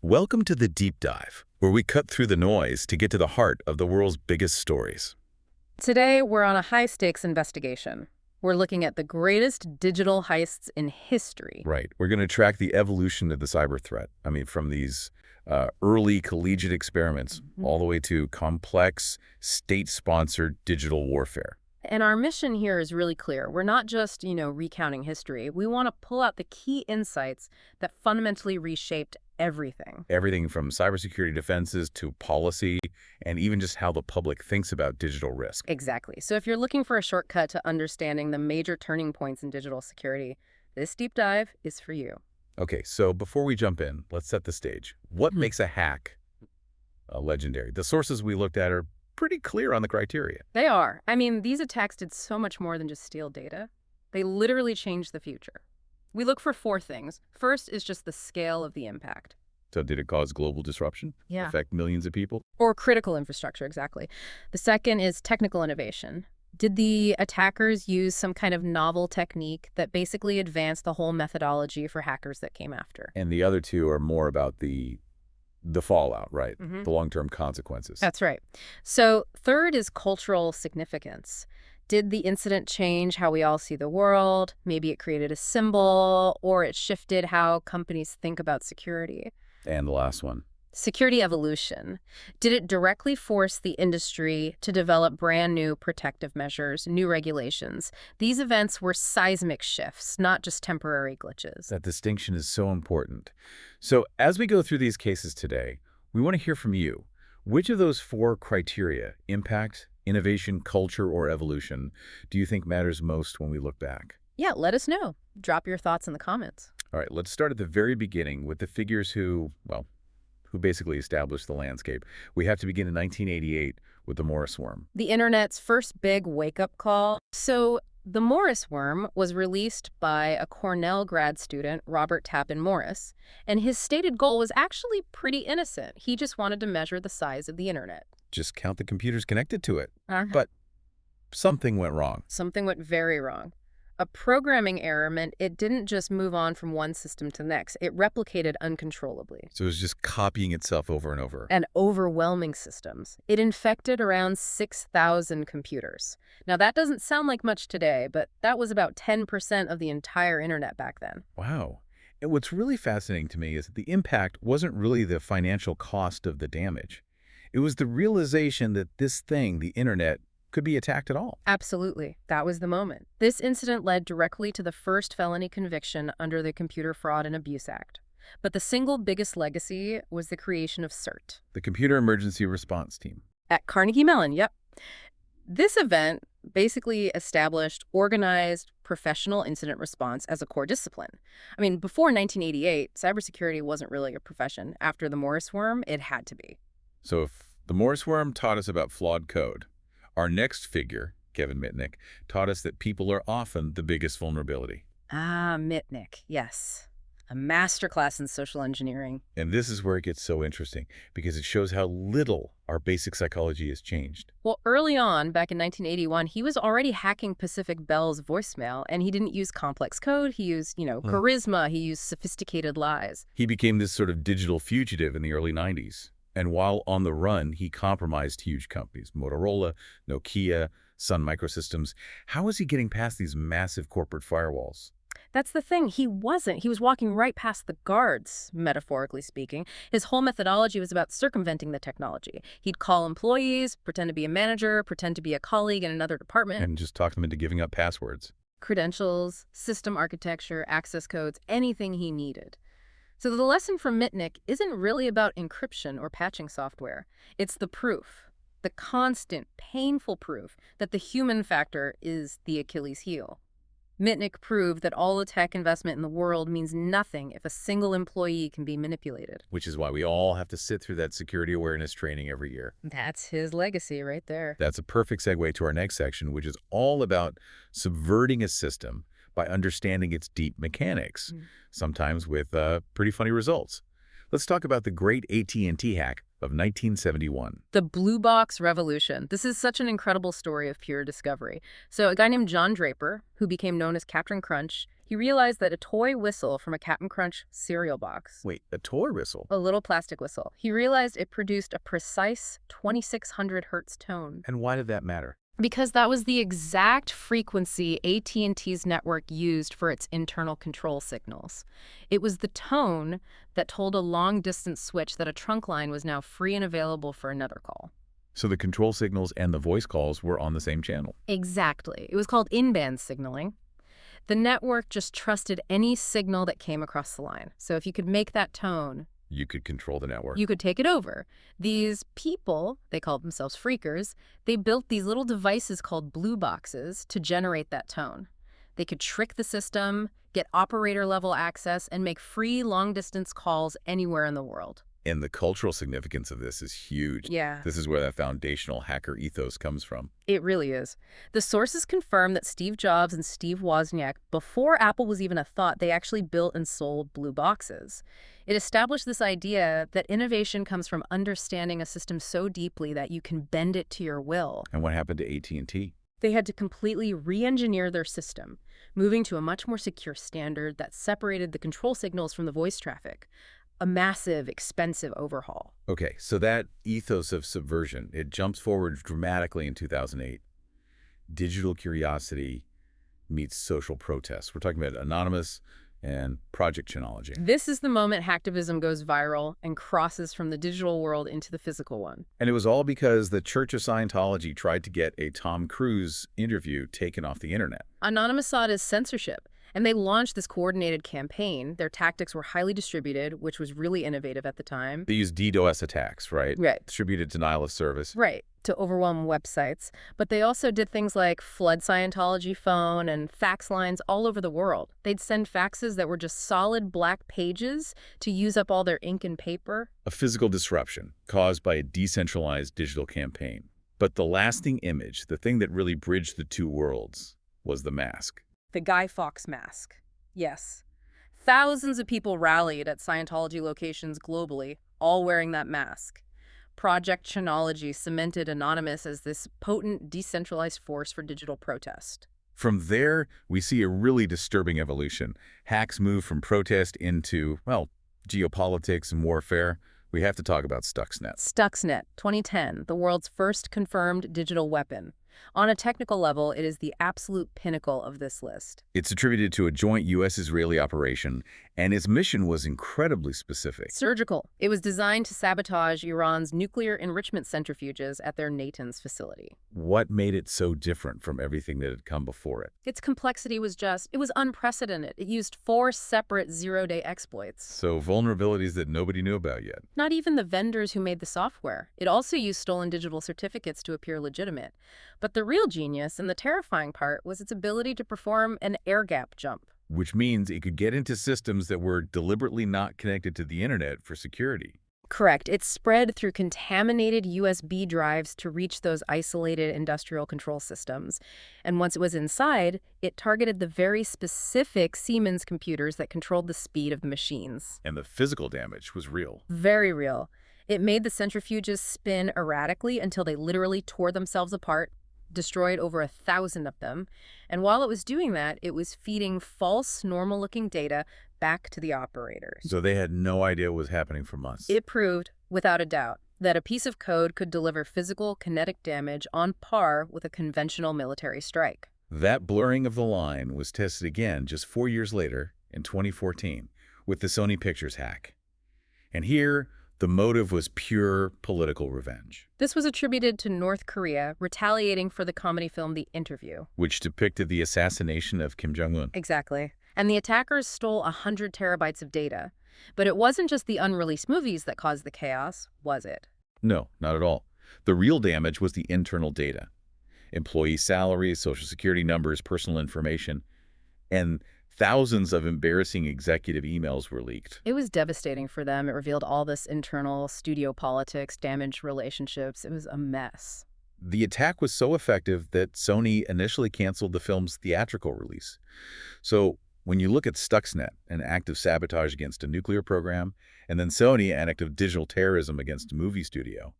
Welcome to the Deep Dive, where we cut through the noise to get to the heart of the world's biggest stories. Today, we're on a high-stakes investigation. We're looking at the greatest digital heists in history. Right. We're going to track the evolution of the cyber threat. From these early collegiate experiments all the way to complex, state-sponsored digital warfare. And our mission here is really clear. We're not just, recounting history. We want to pull out the key insights that fundamentally reshaped everything. Everything from cybersecurity defenses to policy, and even just how the public thinks about digital risk. Exactly. So if you're looking for a shortcut to understanding the major turning points in digital security, this deep dive is for you. Okay, so before we jump in, let's set the stage. What makes a hack legendary? The sources we looked at are pretty clear on the criteria. They are. These attacks did so much more than just steal data. They literally changed the future. We look for four things. First is just the scale of the impact. So did it cause global disruption? Yeah. Affect millions of people? Or critical infrastructure, exactly. The second is technical innovation. Did the attackers use some kind of novel technique that basically advanced the whole methodology for hackers that came after? And the other two are more about the fallout, right? The long-term consequences. That's right. So third is cultural significance. Did the incident change how we all see the world? Maybe it created a symbol, or it shifted how companies think about security. And the last one. Security evolution. Did it directly force the industry to develop brand new protective measures, new regulations? These events were seismic shifts, not just temporary glitches. That distinction is so important. So as we go through these cases today, we want to hear from you. Which of those four criteria, impact, innovation, culture, or evolution, do you think matters most when we look back? Yeah, let us know. Drop your thoughts in the comments. All right, let's start at the very beginning with the figures who basically established the landscape. We have to begin in 1988 with the Morris worm. The internet's first big wake-up call. So the Morris worm was released by a Cornell grad student, Robert Tappan Morris, and his stated goal was actually pretty innocent. He just wanted to measure the size of the internet. Just count the computers connected to it. But something went wrong. Something went very wrong. A programming error meant it didn't just move on from one system to the next. It replicated uncontrollably. So it was just copying itself over and over. And overwhelming systems. It infected around 6,000 computers. Now, that doesn't sound like much today, but that was about 10% of the entire internet back then. Wow. And what's really fascinating to me is that the impact wasn't really the financial cost of the damage. It was the realization that this thing, the internet, could be attacked at all. Absolutely. That was the moment. This incident led directly to the first felony conviction under the Computer Fraud and Abuse Act. But the single biggest legacy was the creation of CERT. The Computer Emergency Response Team. At Carnegie Mellon, yep. This event basically established organized professional incident response as a core discipline. Before 1988, cybersecurity wasn't really a profession. After the Morris worm, it had to be. So if the Morris worm taught us about flawed code, our next figure, Kevin Mitnick, taught us that people are often the biggest vulnerability. Mitnick, yes. A masterclass in social engineering. And this is where it gets so interesting, because it shows how little our basic psychology has changed. Well, early on, back in 1981, he was already hacking Pacific Bell's voicemail, and he didn't use complex code. He used, charisma. He used sophisticated lies. He became this sort of digital fugitive in the early 90s. And while on the run, he compromised huge companies, Motorola, Nokia, Sun Microsystems. How is he getting past these massive corporate firewalls? That's the thing. He wasn't. He was walking right past the guards, metaphorically speaking. His whole methodology was about circumventing the technology. He'd call employees, pretend to be a manager, pretend to be a colleague in another department. And just talk them into giving up passwords. Credentials, system architecture, access codes, anything he needed. So the lesson from Mitnick isn't really about encryption or patching software. It's the proof, the constant, painful proof that the human factor is the Achilles heel. Mitnick proved that all the tech investment in the world means nothing if a single employee can be manipulated. Which is why we all have to sit through that security awareness training every year. That's his legacy right there. That's a perfect segue to our next section, which is all about subverting a system by understanding its deep mechanics, sometimes with pretty funny results. Let's talk about the great AT&T hack of 1971. The blue box revolution. This is such an incredible story of pure discovery. So a guy named John Draper, who became known as Captain Crunch, He realized that a toy whistle from a Cap'n Crunch cereal box, Wait, a toy whistle? a little plastic whistle, he realized it produced a precise 2600 hertz tone. And why did that matter? Because that was the exact frequency AT&T's network used for its internal control signals. It was the tone that told a long-distance switch that a trunk line was now free and available for another call. So the control signals and the voice calls were on the same channel. Exactly. It was called in-band signaling. The network just trusted any signal that came across the line. So if you could make that tone, You could control the network. you could take it over. These people, they called themselves phreakers, they built these little devices called blue boxes to generate that tone. They could trick the system, get operator-level access, and make free long-distance calls anywhere in the world. And the cultural significance of this is huge. Yeah. This is where that foundational hacker ethos comes from. It really is. The sources confirm that Steve Jobs and Steve Wozniak, before Apple was even a thought, they actually built and sold blue boxes. It established this idea that innovation comes from understanding a system so deeply that you can bend it to your will. And what happened to AT&T? They had to completely re-engineer their system, moving to a much more secure standard that separated the control signals from the voice traffic. A massive, expensive overhaul. Okay, so that ethos of subversion, it jumps forward dramatically in 2008. Digital curiosity meets social protest. We're talking about Anonymous and Project Chronology. This is the moment hacktivism goes viral and crosses from the digital world into the physical one. And it was all because the Church of Scientology tried to get a Tom Cruise interview taken off the internet. Anonymous saw it as censorship, and they launched this coordinated campaign. Their tactics were highly distributed, which was really innovative at the time. They used DDoS attacks, right? Right. Distributed denial of service. Right, to overwhelm websites. But they also did things like flood Scientology phone and fax lines all over the world. They'd send faxes that were just solid black pages to use up all their ink and paper. A physical disruption caused by a decentralized digital campaign. But the lasting image, the thing that really bridged the two worlds, was the mask. The Guy Fawkes mask. Yes. Thousands of people rallied at Scientology locations globally, all wearing that mask. Project Chronology cemented Anonymous as this potent, decentralized force for digital protest. From there, we see a really disturbing evolution. Hacks move from protest into, well, geopolitics and warfare. We have to talk about Stuxnet. Stuxnet, 2010, the world's first confirmed digital weapon. On a technical level, it is the absolute pinnacle of this list. It's attributed to a joint U.S.-Israeli operation, and its mission was incredibly specific. Surgical. It was designed to sabotage Iran's nuclear enrichment centrifuges at their Natanz facility. What made it so different from everything that had come before it? Its complexity was it was unprecedented. It used 4 separate zero-day exploits. So vulnerabilities that nobody knew about yet. Not even the vendors who made the software. It also used stolen digital certificates to appear legitimate. But the real genius and the terrifying part was its ability to perform an air gap jump. Which means it could get into systems that were deliberately not connected to the internet for security. Correct. It spread through contaminated USB drives to reach those isolated industrial control systems. And once it was inside, it targeted the very specific Siemens computers that controlled the speed of the machines. And the physical damage was real. Very real. It made the centrifuges spin erratically until they literally tore themselves apart, destroyed over 1,000 of them. And while it was doing that, it was feeding false, normal-looking data back to the operators. So they had no idea what was happening for months. It proved, without a doubt, that a piece of code could deliver physical kinetic damage on par with a conventional military strike. That blurring of the line was tested again just 4 years later, in 2014, with the Sony Pictures hack. And here, the motive was pure political revenge. This was attributed to North Korea retaliating for the comedy film The Interview, which depicted the assassination of Kim Jong-un. Exactly. And the attackers stole 100 terabytes of data. But it wasn't just the unreleased movies that caused the chaos, was it? No, not at all. The real damage was the internal data. Employee salaries, social security numbers, personal information, and thousands of embarrassing executive emails were leaked. It was devastating for them. It revealed all this internal studio politics, damaged relationships. It was a mess. The attack was so effective that Sony initially canceled the film's theatrical release. So when you look at Stuxnet, an act of sabotage against a nuclear program, and then Sony, an act of digital terrorism against a movie studio,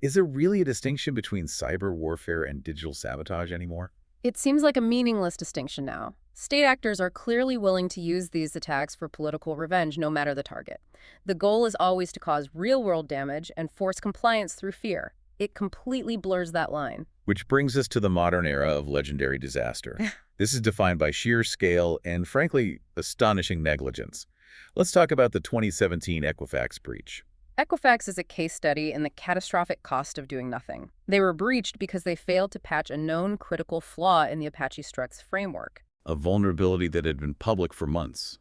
is there really a distinction between cyber warfare and digital sabotage anymore? It seems like a meaningless distinction now. State actors are clearly willing to use these attacks for political revenge, no matter the target. The goal is always to cause real-world damage and force compliance through fear. It completely blurs that line. Which brings us to the modern era of legendary disaster. This is defined by sheer scale and, frankly, astonishing negligence. Let's talk about the 2017 Equifax breach. Equifax is a case study in the catastrophic cost of doing nothing. They were breached because they failed to patch a known critical flaw in the Apache Struts framework. A vulnerability that had been public for months.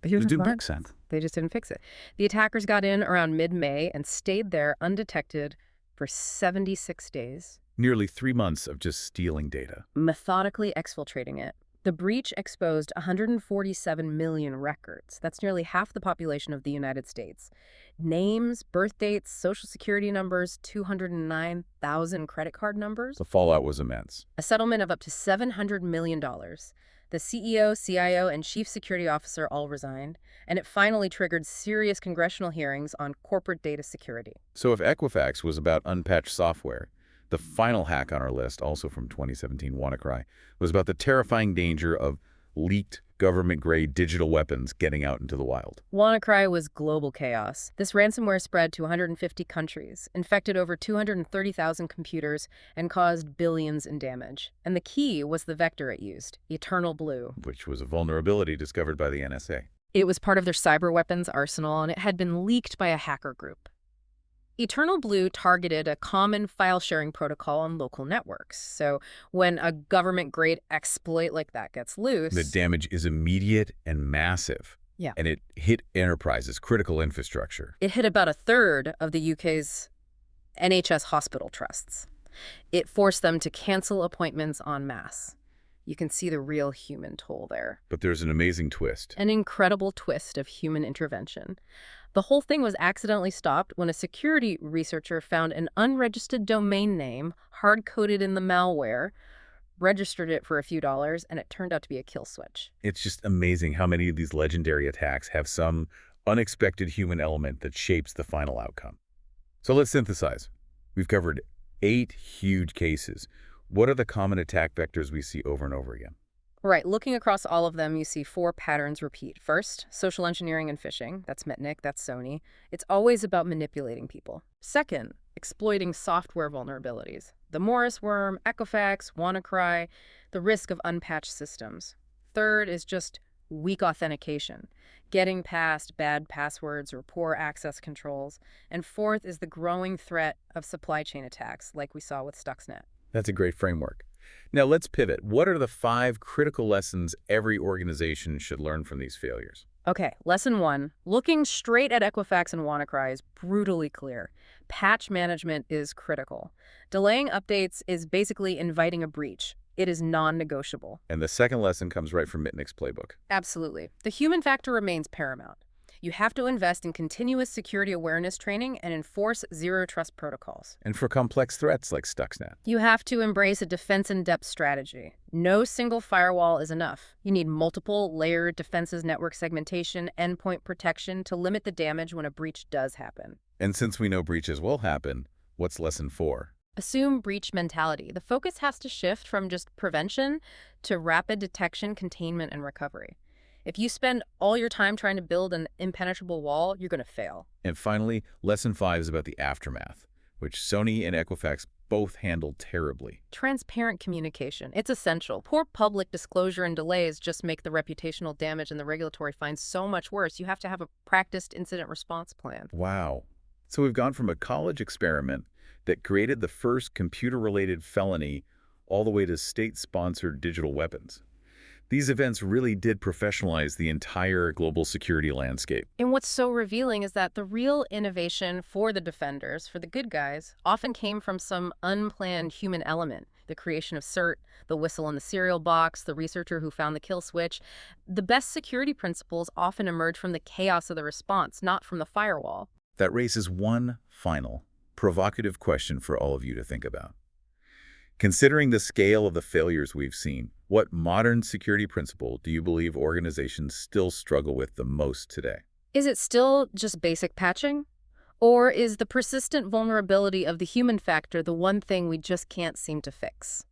But It didn't make sense. They just didn't fix it. The attackers got in around mid-May and stayed there undetected for 76 days. Nearly 3 months of just stealing data. Methodically exfiltrating it. The breach exposed 147 million records. That's nearly half the population of the United States. Names, birth dates, social security numbers, 209,000 credit card numbers. The fallout was immense. A settlement of up to $700 million. The CEO, CIO, and chief security officer all resigned, and it finally triggered serious congressional hearings on corporate data security. So if Equifax was about unpatched software, the final hack on our list, also from 2017 WannaCry, was about the terrifying danger of leaked government-grade digital weapons getting out into the wild. WannaCry was global chaos. This ransomware spread to 150 countries, infected over 230,000 computers, and caused billions in damage. And the key was the vector it used, EternalBlue. Which was a vulnerability discovered by the NSA. It was part of their cyber weapons arsenal, and it had been leaked by a hacker group. EternalBlue targeted a common file-sharing protocol on local networks. So when a government-grade exploit like that gets loose... The damage is immediate and massive. Yeah. And it hit enterprises, critical infrastructure. It hit about a third of the UK's NHS hospital trusts. It forced them to cancel appointments en masse. You can see the real human toll there. But there's an amazing twist. An incredible twist of human intervention. The whole thing was accidentally stopped when a security researcher found an unregistered domain name hard-coded in the malware, registered it for a few dollars, and it turned out to be a kill switch. It's just amazing how many of these legendary attacks have some unexpected human element that shapes the final outcome. So let's synthesize. We've covered 8 huge cases. What are the common attack vectors we see over and over again? Right. Looking across all of them, you see 4 patterns repeat. First, social engineering and phishing. That's Mitnick, that's Sony. It's always about manipulating people. Second, exploiting software vulnerabilities. The Morris worm, Equifax, WannaCry, the risk of unpatched systems. Third is just weak authentication, getting past bad passwords or poor access controls. And fourth is the growing threat of supply chain attacks, like we saw with Stuxnet. That's a great framework. Now let's pivot. What are the 5 critical lessons every organization should learn from these failures? Okay, lesson 1. Looking straight at Equifax and WannaCry is brutally clear. Patch management is critical. Delaying updates is basically inviting a breach. It is non-negotiable. And the second lesson comes right from Mitnick's playbook. Absolutely. The human factor remains paramount. You have to invest in continuous security awareness training and enforce zero-trust protocols. And for complex threats like Stuxnet. You have to embrace a defense-in-depth strategy. No single firewall is enough. You need multiple layered defenses, network segmentation, endpoint protection to limit the damage when a breach does happen. And since we know breaches will happen, what's lesson 4? Assume breach mentality. The focus has to shift from just prevention to rapid detection, containment, and recovery. If you spend all your time trying to build an impenetrable wall, you're going to fail. And finally, lesson 5 is about the aftermath, which Sony and Equifax both handled terribly. Transparent communication. It's essential. Poor public disclosure and delays just make the reputational damage and the regulatory fines so much worse. You have to have a practiced incident response plan. Wow. So we've gone from a college experiment that created the first computer-related felony all the way to state-sponsored digital weapons. These events really did professionalize the entire global security landscape. And what's so revealing is that the real innovation for the defenders, for the good guys, often came from some unplanned human element. The creation of CERT, the whistle in the cereal box, the researcher who found the kill switch. The best security principles often emerge from the chaos of the response, not from the firewall. That raises one final, provocative question for all of you to think about. Considering the scale of the failures we've seen, what modern security principle do you believe organizations still struggle with the most today? Is it still just basic patching? Or is the persistent vulnerability of the human factor the one thing we just can't seem to fix?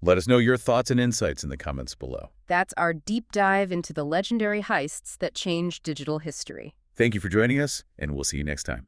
Let us know your thoughts and insights in the comments below. That's our deep dive into the legendary heists that changed digital history. Thank you for joining us, and we'll see you next time.